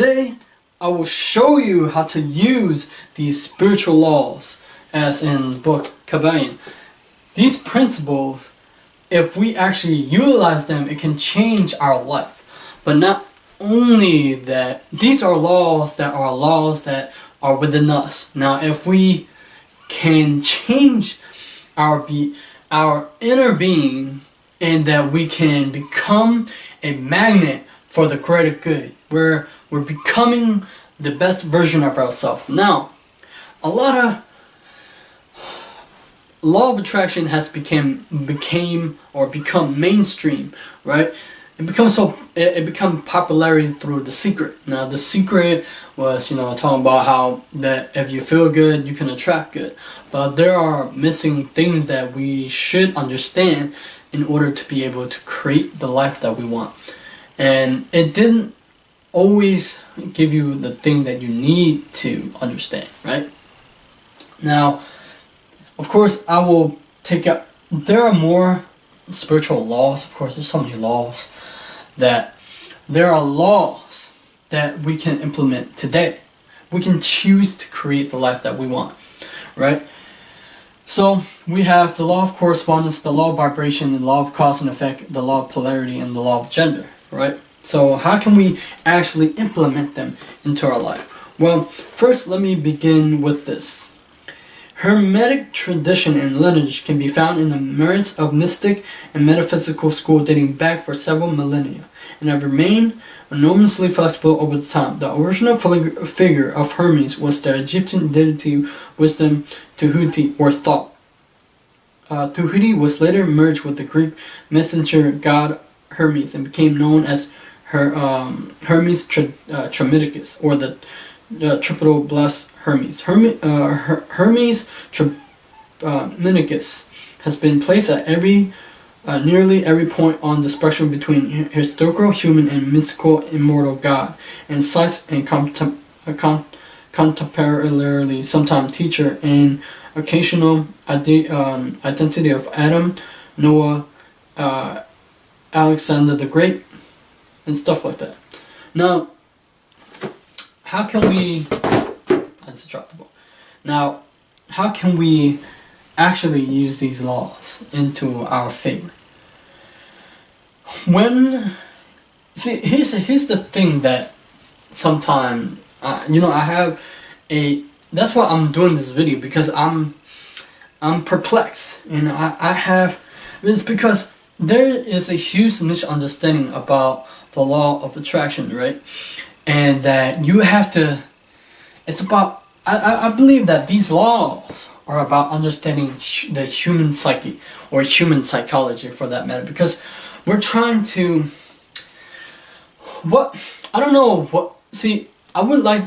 today I will show you how to use these spiritual laws, as in the book Kybalion. These principles, if we actually utilize them, it can change our life. But not only that, these are laws that are within us. Now, if we can change our inner being, and that we can become a magnet for the greater good, where we're becoming the best version of ourselves. Now, a lot of law of attraction has become mainstream, right? It become popularity through The Secret. Now, The Secret was, talking about how that if you feel good, you can attract good. But there are missing things that we should understand in order to be able to create the life that we want. And it didn't always give you the thing that you need to understand, right? Now, of course, I will take up, there are more spiritual laws. Of course, there's so many laws that there are laws that we can implement today. We can choose to create the life that we want, right? So we have the law of correspondence, the law of vibration, the law of cause and effect, the law of polarity, and the law of gender, right? So how can we actually implement them into our life? Well, first let me begin with this. Hermetic tradition and lineage can be found in the merits of mystic and metaphysical school dating back for several millennia, and have remained enormously flexible over time. The original figure of Hermes was the Egyptian deity wisdom Tahuti, or thought. Tahuti was later merged with the Greek messenger god Hermes and became known as Hermes Trismegistus, or the triple blessed Hermes. Hermes Trismegistus has been placed at nearly every point on the spectrum between historical human and mystical immortal god, and size and contemporarily sometimes teacher and occasional identity of Adam, Noah, Alexander the Great, and stuff like that. Now, how can we... That's destructible. Now, how can we actually use these laws into our favor? Here's the thing that sometimes I have a... That's why I'm doing this video, because I'm perplexed, and it's because there is a huge misunderstanding about the law of attraction, right? And that you have to... It's about... I believe that these laws are about understanding the human psyche, or human psychology for that matter, because we're trying to... I would like,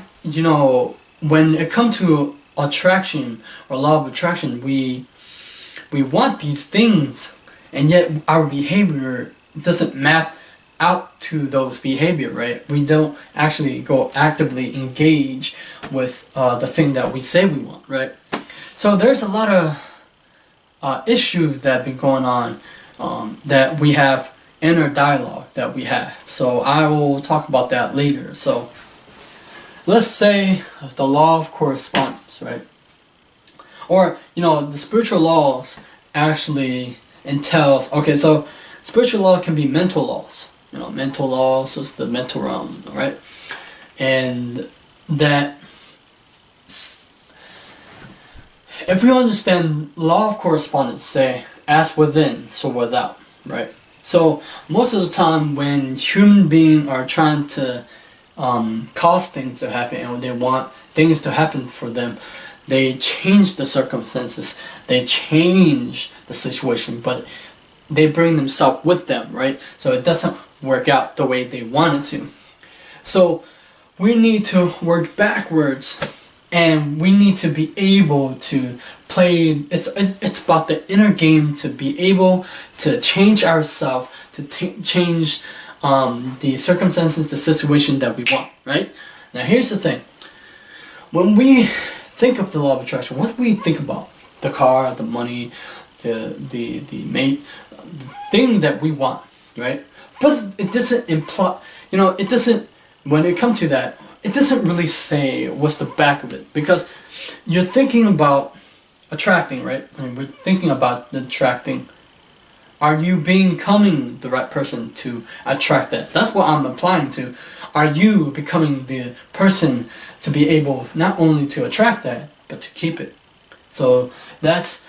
when it comes to attraction, or law of attraction, we want these things, and yet our behavior doesn't map out to those behavior, right? We don't actually go actively engage with the thing that we say we want, right? So there's a lot of issues that have been going on, that we have inner dialogue that we have. So I will talk about that later. So let's say the law of correspondence, right? Or, the spiritual laws actually entails... Okay, so spiritual law can be mental laws. Mental laws is the mental realm, right? And that... If you understand law of correspondence, say, as within, so without, right? So most of the time when human beings are trying to cause things to happen, and when they want things to happen for them, they change the circumstances, they change the situation, but they bring themselves with them, right? So it doesn't work out the way they want it to. So we need to work backwards, and we need to be able to play... It's about the inner game, to be able to change ourselves, to change the circumstances, the situation that we want, right? Now here's the thing. When we think of the law of attraction, what do we think about? The car, the money, the mate, the thing that we want, right? But it doesn't imply, it doesn't... When it comes to that, it doesn't really say what's the back of it, because you're thinking about attracting, right? I mean, we're thinking about attracting. Are you becoming the right person to attract that? That's what I'm applying to. Are you becoming the person to be able not only to attract that, but to keep it? So that's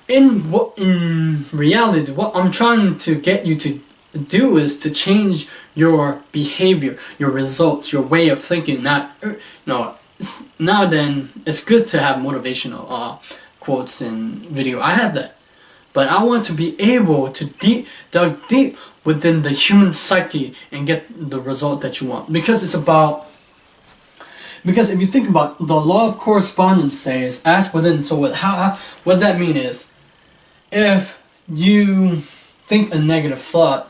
in reality, what I'm trying to get you to do is to change your behavior, your results, your way of thinking. Now then, it's good to have motivational quotes and video. I have that. But I want to be able to dig deep within the human psyche and get the result that you want. Because if you think about the law of correspondence says, ask within. So what that mean is, if you think a negative thought,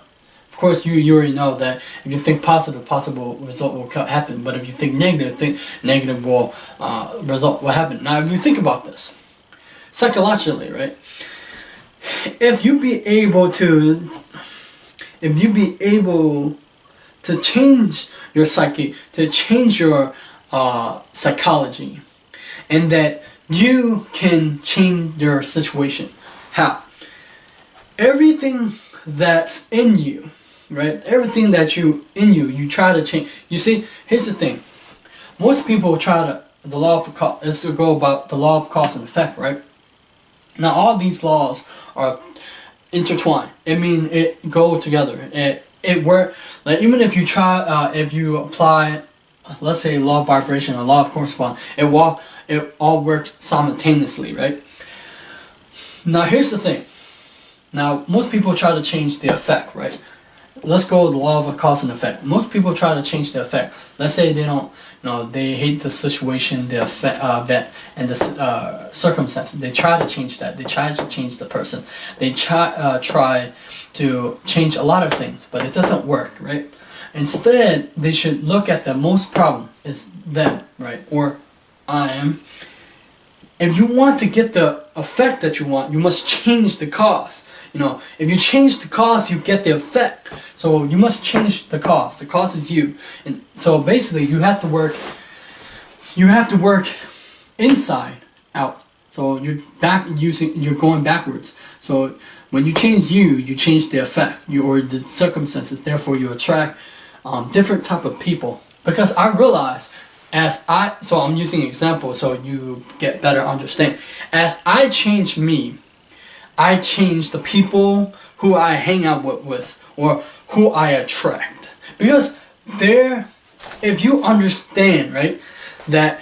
of course you already know that if you think positive, possible result will happen. But if you think negative will result will happen. Now if you think about this psychologically, right? If you be able to change your psyche, to change your psychology, and that you can change your situation. How? Everything that's in you, right? Everything that you try to change. You see, here's the thing. Most people try to let's go about the law of cause and effect, right? Now all these laws are intertwined. I mean, it go together. It work. Like even if you try, if you apply, let's say law of vibration or law of correspondence, it all works simultaneously, right? Now here's the thing. Now most people try to change the effect, right? Let's go with the law of cause and effect. Most people try to change the effect. Let's say they don't, they hate the situation, the effect, and the circumstance. They try to change that. They try to change the person. They try to change a lot of things, but it doesn't work, right? Instead, they should look at the most problem is them, right? Or I am. If you want to get the effect that you want, you must change the cause. If you change the cause, you get the effect. So you must change the cause. The cause is you. And so basically you have to work inside out. So you're going backwards. So when you change you change the effect, or the circumstances. Therefore you attract different type of people. Because I realize so I'm using an example so you get better understanding. As I change me, I change the people who I hang out with or who I attract. Because if you understand, right, that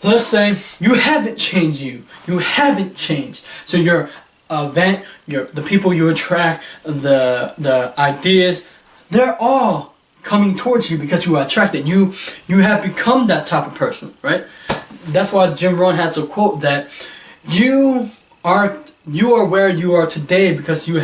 let's say you haven't changed you haven't changed. So your event, the people you attract, the ideas, they're all coming towards you because you are attracted. You have become that type of person, right? That's why Jim Rohn has a quote that you are where you are today because you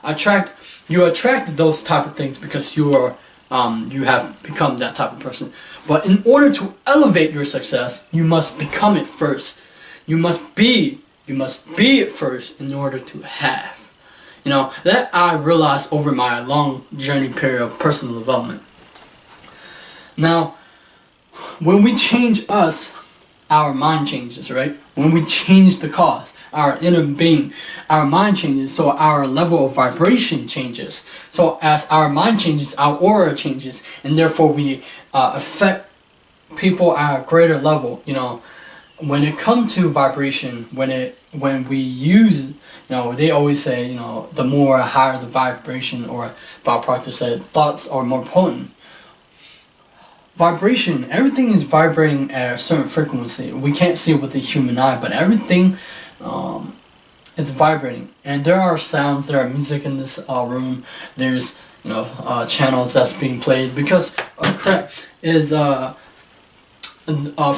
attracted those type of things because you have become that type of person. But in order to elevate your success, you must become it first. You must be it first in order to have. That I realized over my long journey period of personal development. Now, when we change us, our mind changes, right? When we change the cause, our inner being, our mind changes, so our level of vibration changes. So as our mind changes, our aura changes, and therefore we affect people at a greater level. When it comes to vibration, when we use, they always say, the more higher the vibration, or Bob Proctor said, thoughts are more potent. Vibration, everything is vibrating at a certain frequency. We can't see it with the human eye, but everything it's vibrating, and there are sounds, there are music in this room. There's channels that's being played because is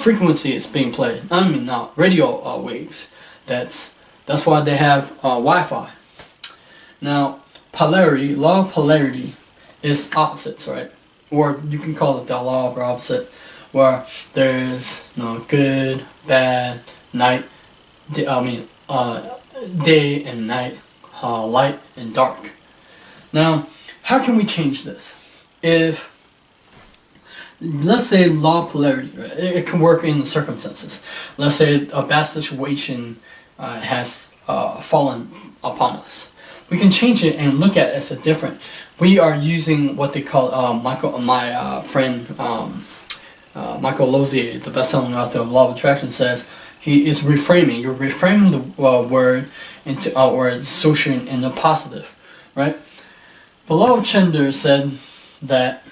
frequency is being played. I mean, not radio waves. That's why they have Wi-Fi. Now, polarity, law of polarity, is opposites, right? Or you can call it the law of opposite, where there is good, bad, night. Day and night, light and dark. Now, how can we change this? If let's say law of polarity, right? It can work in circumstances. Let's say a bad situation has fallen upon us. We can change it and look at it as a different. We are using what they call my friend Michael Lozier, the best-selling author of Law of Attraction, says he is reframing. You're reframing the word into or social in the positive, right? The Law of Gender said that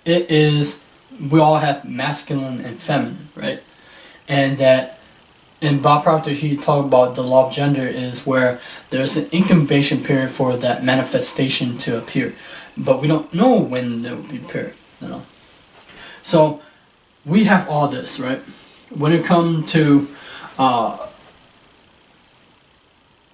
it is, we all have masculine and feminine, right? And that in Bob Proctor he talked about the law of gender is where there's an incubation period for that manifestation to appear, but we don't know when there will be appear, you know. So we have all this, right? When it comes to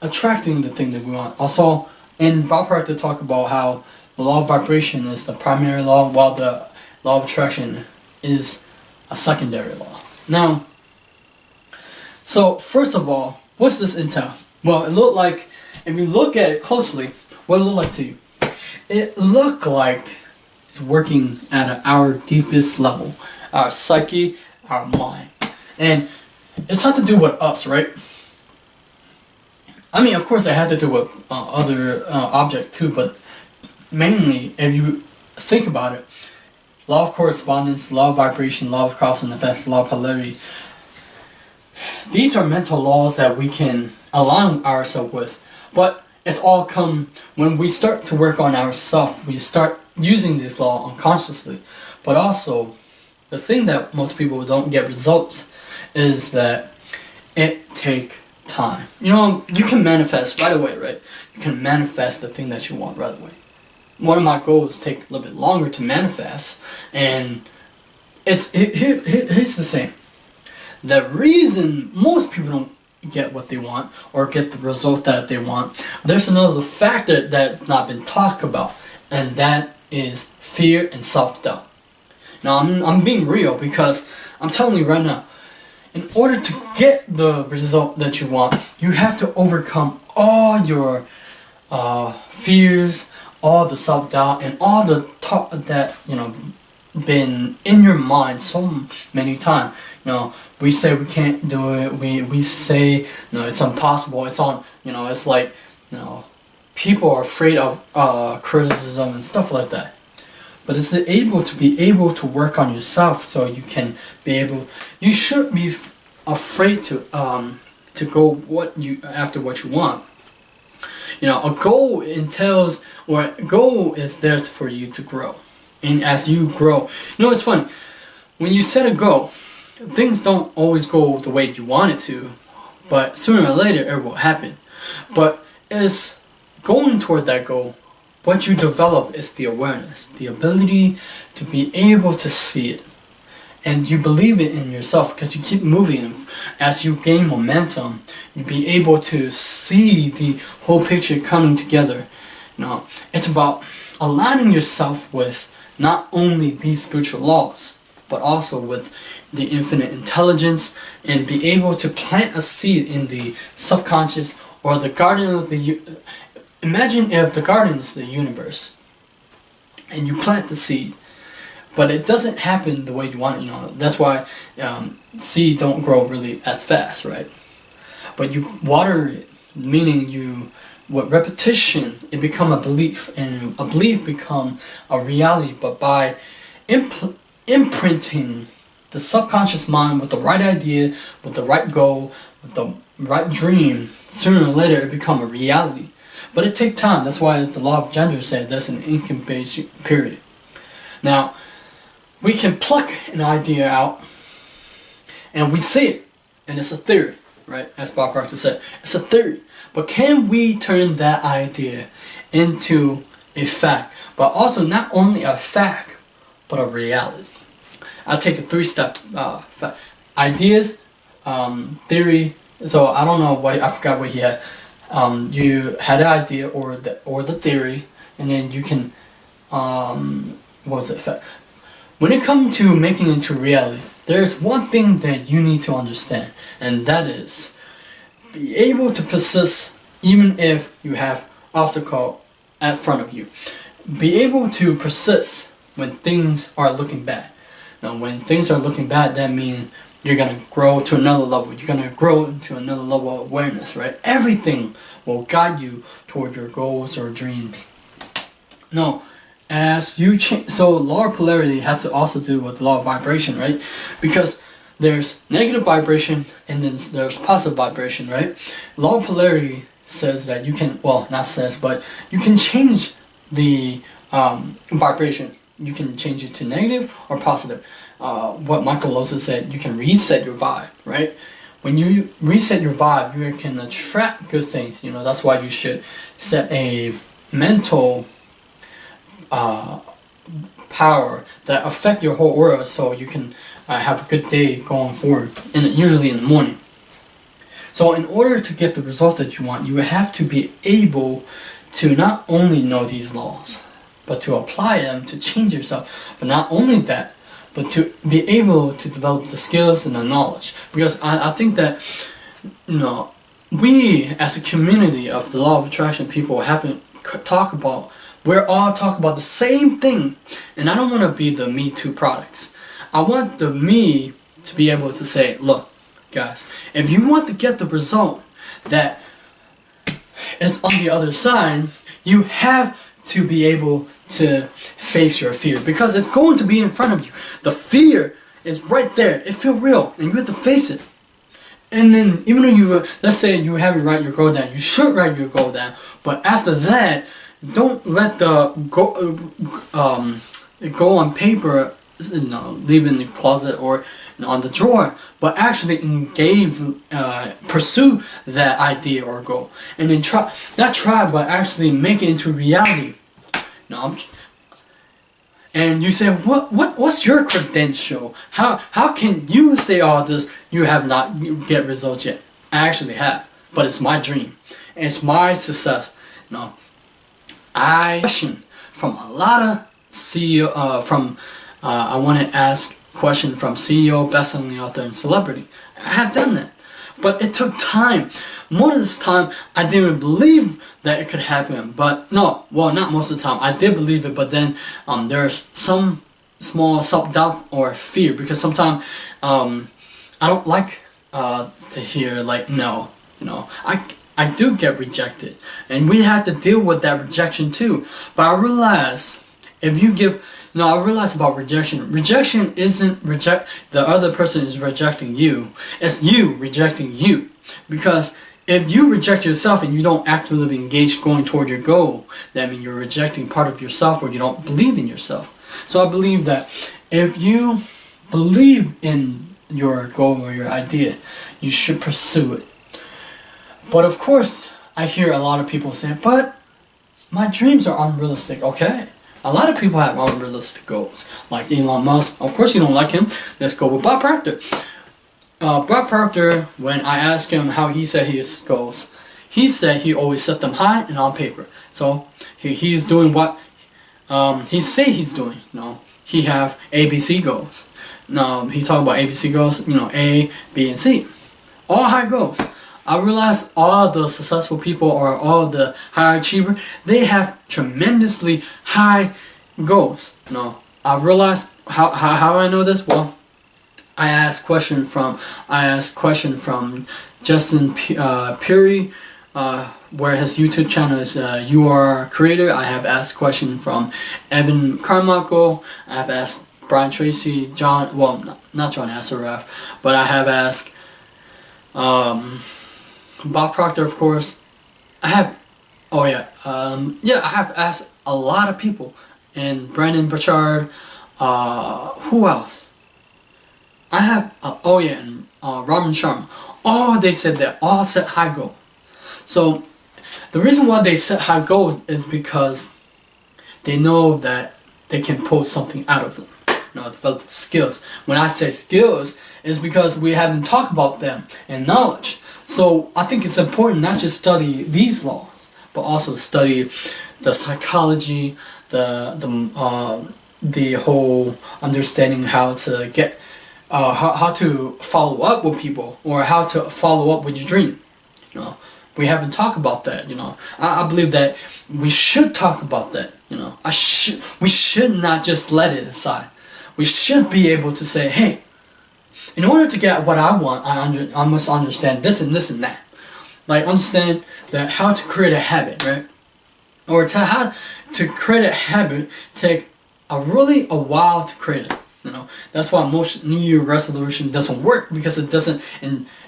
attracting the thing that we want. Also, in Bob Proctor talk about how the law of vibration is the primary law, while the law of attraction is a secondary law. Now, so first of all, what's this entail? Well, it looked like, if you look at it closely, what it looked like to you? It looked like it's working at our deepest level, our psyche, our mind. And it's had to do with us, right? I mean, of course, it had to do with other objects too, but mainly, if you think about it, law of correspondence, law of vibration, law of cause and effects, law of polarity, these are mental laws that we can align ourselves with. But it's all come when we start to work on ourselves, we start using this law unconsciously. But also, the thing that most people don't get results is that it takes time. You know, you can manifest right away, right? You can manifest the thing that you want right away. One of my goals take a little bit longer to manifest, and here's the thing. The reason most people don't get what they want or get the result that they want, there's another factor that's not been talked about, and that is fear and self-doubt. Now, I'm being real because I'm telling you right now, in order to get the result that you want, you have to overcome all your fears, all the self-doubt, and all the talk that, you know, been in your mind so many times. You know, we say we can't do it, we say, you know, it's impossible, it's on, you know, it's like, you know, people are afraid of criticism and stuff like that. But it's able to work on yourself, so you can be able, you shouldn't be afraid to go after what you want. You know, a goal entails, or a goal is there for you to grow. And as you grow, you know, it's funny, when you set a goal, things don't always go the way you want it to, but sooner or later it will happen. But it's going toward that goal, what you develop is the awareness, the ability to be able to see it. And you believe it in yourself because you keep moving. As you gain momentum, you'll be able to see the whole picture coming together. You know, it's about aligning yourself with not only these spiritual laws, but also with the infinite intelligence, and be able to plant a seed in the subconscious or the garden of the. Imagine if the garden is the universe, and you plant the seed, but it doesn't happen the way you want it. You know, that's why seed don't grow really as fast, right? But you water it, meaning you, with repetition, it become a belief, and a belief become a reality. But by imprinting the subconscious mind with the right idea, with the right goal, with the right dream, sooner or later it become a reality. But it takes time. That's why the law of gender said there's an incubation period. Now, we can pluck an idea out, and we see it, and it's a theory, right? As Bob Proctor said, it's a theory. But can we turn that idea into a fact? But also not only a fact, but a reality. I'll take a three-step ideas, theory. So I don't know what, I forgot what he had. You had an idea or the theory, and then you can what was it? When it comes to making it into reality, there's one thing that you need to understand, and that is be able to persist even if you have obstacle at front of you. Be able to persist when things are looking bad. Now, when things are looking bad, that means you're gonna grow to another level. You're gonna grow into another level of awareness, right? Everything will guide you toward your goals or dreams. Now, as you change, so law of polarity has to also do with law of vibration, right? Because there's negative vibration and then there's positive vibration, right? Law of polarity says that you can, well, not says, but you can change the vibration. You can change it to negative or positive. What Michael Loza said, you can reset your vibe, right? When you reset your vibe, you can attract good things. You know, that's why you should set a mental power that affect your whole aura, so you can have a good day going forward, and usually in the morning. So in order to get the result that you want, you have to be able to not only know these laws, but to apply them to change yourself. But not only that, but to be able to develop the skills and the knowledge. Because I think that, you know, we as a community of the law of attraction people haven't talked about, we're all talking about the same thing. And I don't want to be the Me Too products. I want the me to be able to say, look, guys, if you want to get the result that is on the other side, you have to be able to face your fear, because it's going to be in front of you. The fear is right there. It feels real, and you have to face it. And then, even though you, let's say you haven't write your goal down, you should write your goal down. But after that, don't let the go on paper, you know, leave in the closet or on the drawer, but actually engage, pursue that idea or goal, and then but actually make it into reality. No, and you say, what's your credential? How can you say all this? You have not get results yet. I actually have, but it's my dream, it's my success. No, I question from a lot of CEO I want to ask question from CEO, best-selling author, and celebrity. I have done that, but it took time. Most of the time, I didn't believe that it could happen. But no, well, not most of the time. I did believe it, but then there's some small self-doubt or fear, because sometimes I don't like to hear like no. You know, I do get rejected, and we have to deal with that rejection too. But I realize if you give, you know, I realize about rejection. Rejection isn't the other person is rejecting you. It's you rejecting you. Because if you reject yourself and you don't actively engage going toward your goal, that means you're rejecting part of yourself, or you don't believe in yourself. So I believe that if you believe in your goal or your idea, you should pursue it. But of course, I hear a lot of people say, but my dreams are unrealistic. Okay. A lot of people have unrealistic goals, like Elon Musk. Of course you don't like him. Let's go with Bob Proctor. Bob Proctor, when I asked him how he set his goals, he said he always set them high and on paper. So he's doing what he say he's doing. You know, he have ABC goals. Now he talk about ABC goals. You know, A, B, and C, all high goals. I realized all the successful people or all the high achiever, they have tremendously high goals. You know, I realized how I know this. Well, I asked question from Justin Puri, where his YouTube channel is You Are Creator. I have asked question from Evan Carmichael. I have asked Brian Tracy, John, well, not John Asaraf, but I have asked Bob Proctor, of course. I have, I have asked a lot of people, and Brandon Burchard. Who else? I have, and Raman Sharma. All they said they all set high goals. So the reason why they set high goals is because they know that they can pull something out of them. You know, develop skills. When I say skills, it's because we haven't talked about them and knowledge. So I think it's important not just study these laws, but also study the psychology, the whole understanding how to get, how to follow up with people, or how to follow up with your dream. You know, we haven't talked about that. You know, I believe that we should talk about that. You know, we should not just let it aside. we should be able to say, hey, in order to get what I want, I must understand this and this and that. Like understand that how to create a habit, right? Or to how to create a habit take a while to create it. You know, that's why most New Year resolution doesn't work, because it doesn't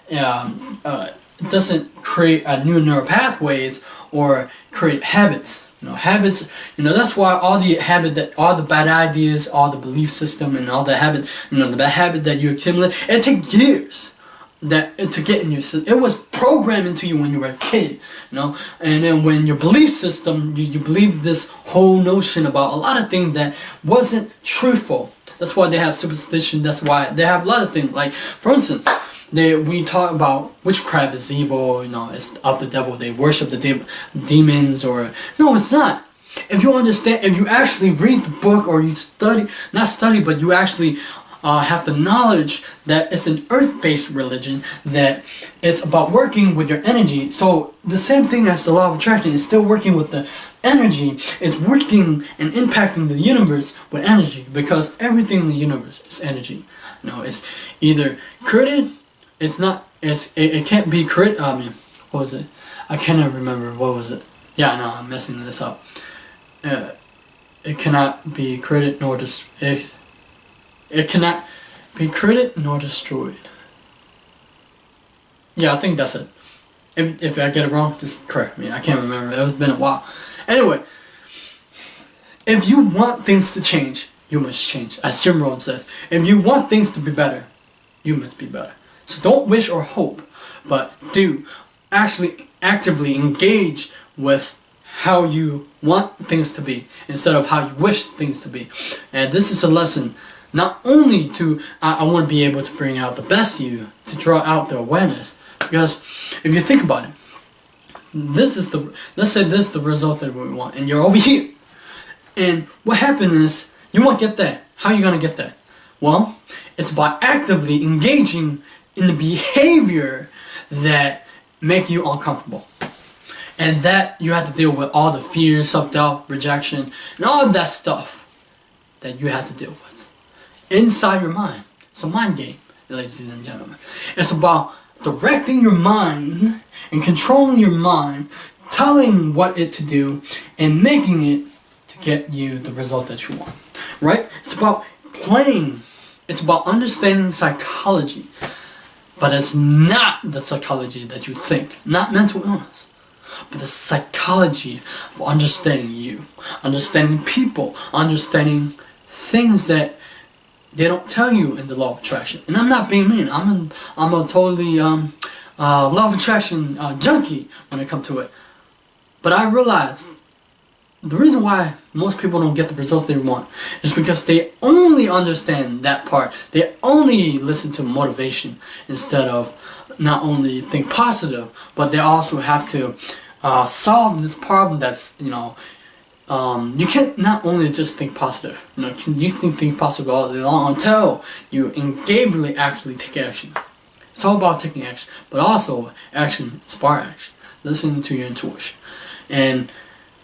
it doesn't create a new neural pathways or create habits. You know, habits. You know, that's why all the bad ideas, all the belief system, and all the habit. You know, the bad habit that you accumulate, it takes years to get in your system. It was programmed into you when you were a kid. You know, and then when your belief system, you believe this whole notion about a lot of things that wasn't truthful. That's why they have superstition. That's why they have a lot of things. Like, for instance, we talk about witchcraft is evil, you know, it's of the devil. They worship the demons, or no, it's not. If you understand, if you actually read the book, or you not study, but you actually have the knowledge that it's an earth-based religion, that it's about working with your energy. So the same thing as the law of attraction is still working with the energy. It's working and impacting the universe with energy, because everything in the universe is energy. You know, it's either created, it can't be created. What was it? I cannot remember. What was it? Yeah, no, I'm messing this up. It cannot be created nor destroyed. It cannot be created nor destroyed. Yeah, I think that's it. If I get it wrong, just correct me. I can't remember. It's been a while. Anyway, if you want things to change, you must change. As Jim Rohn says, if you want things to be better, you must be better. So don't wish or hope, but do actually actively engage with how you want things to be instead of how you wish things to be. And this is a lesson not only to, I want to be able to bring out the best in you, to draw out the awareness. Because if you think about it, let's say this is the result that we want, and you're over here. And what happens is, you want to get there. How are you going to get there? Well, it's by actively engaging in the behavior that make you uncomfortable. And that you have to deal with all the fear, self-doubt, rejection, and all of that stuff that you have to deal with inside your mind. It's a mind game, ladies and gentlemen. It's about directing your mind and controlling your mind, telling what it to do, and making it to get you the result that you want. Right? It's about playing. It's about understanding psychology. But it's not the psychology that you think. Not mental illness. But the psychology of understanding you. Understanding people. Understanding things that they don't tell you in the law of attraction. And I'm not being mean. I'm a totally law of attraction junkie when it comes to it. But I realized the reason why most people don't get the result they want is because they only understand that part. They only listen to motivation instead of not only think positive, but they also have to solve this problem that's, you know, you can't not only just think positive. You know, you can think positive all day long until you engagingly actually take action. It's all about taking action, but also action inspire action. Listening to your intuition. And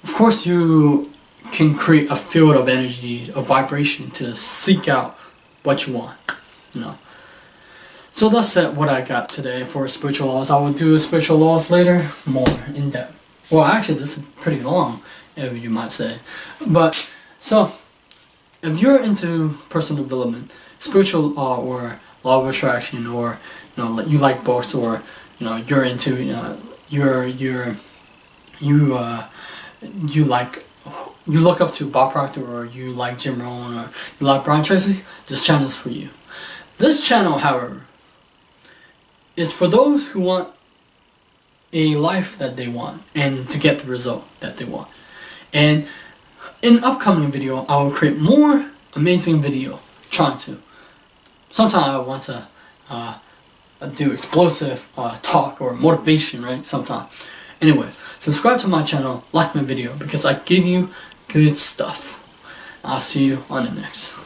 of course you can create a field of energy, of vibration to seek out what you want. You know. So that's what I got today for spiritual laws. I will do spiritual laws later, more in depth. Well, actually this is pretty long, you might say. But so if you're into personal development, spiritual or law of attraction, or you know, you like books, or you know, you're into, you know, you look up to Bob Proctor, or you like Jim Rohn, or you like Brian Tracy, this channel is for you. This channel, however, is for those who want a life that they want and to get the result that they want. And in upcoming video, I will create more amazing video, trying to. Sometimes I want to do explosive talk or motivation, right? Sometimes. Anyway, subscribe to my channel, like my video, because I give you good stuff. I'll see you on the next.